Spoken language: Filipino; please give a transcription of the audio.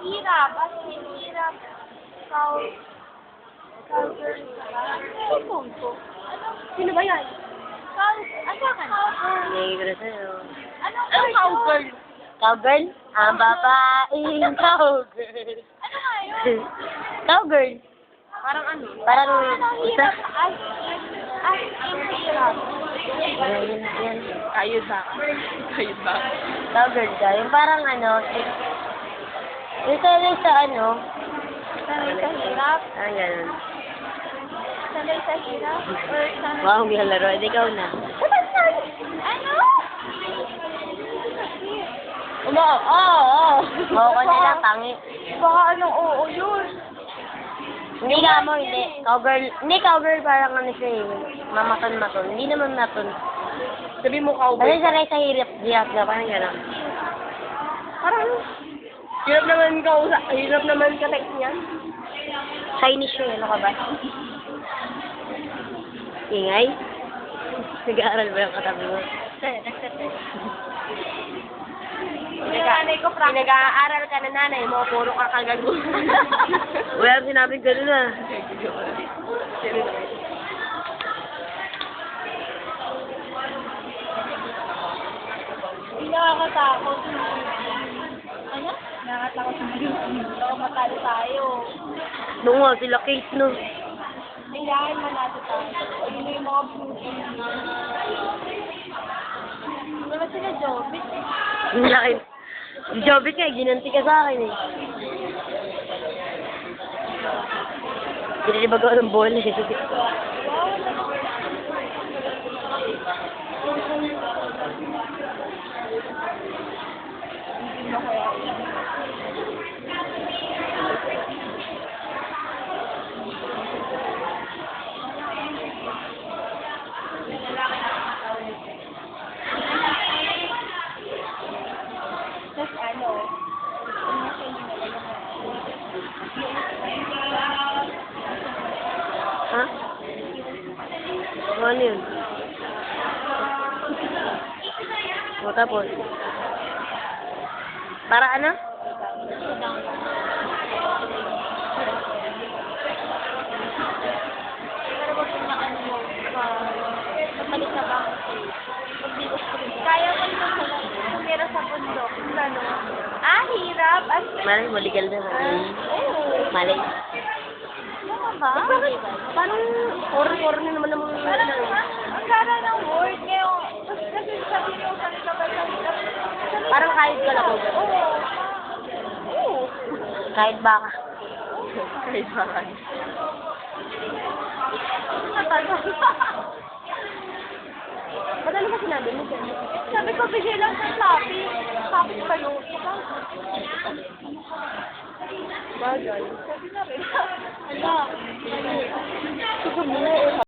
Hirap, as in hirap. Cowgirl ka. Ano phone ko? Ano? Sino ba yan? Ano ka? Cowgirl. Nagigil sa'yo. Anong cowgirl? Cowgirl? Ang babaeng cowgirl. Ano nga yun? Cowgirl. Parang ano? Parang Anong isa. hirap? As in hirap. Yan. Ayun ba? Ayun ba? Cowgirl ka. Yung parang ano, yung sa ano, Sanay sa hirap? parang ganun. Sanay sa hirap? Or sanay? Wow, may laro. Ikaw na. Ano? Oo. Oo ka na lang, tangi. Baka anong oo yun? Hindi ka mo, hindi. Cowgirl. Hindi, cowgirl parang ano siya eh. Mamaton-maton. Hindi naman maton. Sabi mo Kasi sanay sa hirap na, parang gano'n. Parang, hirap naman ka-text niyan. Chinese siya, ano ka ba? Ingay? Nag-aaral ba yung katabi mo? Pinag-aaral ka na nanay mo, puro ka kagago. Wala sinabing gano'n ah. Nakakatakot. Ano? Nakakatakot sa mga baka matalo tayo. Noong nga, sila Kate, no? Kailangan manalo tayo. Ayun na yung mga puso. Wala sila Jobit. Ang laki. Si Jobit nga, ginanti ka sa akin eh. Ginalibago ng bola eh. Tapos ano? Ha? Ano yun? O tapos? Para ano? Pero wag mo na ano mo, mapalit na ba? Kaya mo naman tumira sa bundok. Ano? Hirap. Mali, maligal na. Oo. Mali. Ano ba? Parang horror na naman ng mga Ang gara ng word ngayon. Kasi sabi mo sa ka ba sa hirap? Parang kahit ka lang. Oo. Kahit baka. Kahit ba? Natalo. Ba't ano ba sinabi mo? Sabi ko, bigay lang sa Shopee. Shopee ba yun? Bagay. Sabi na rin. Ano? Siguro muna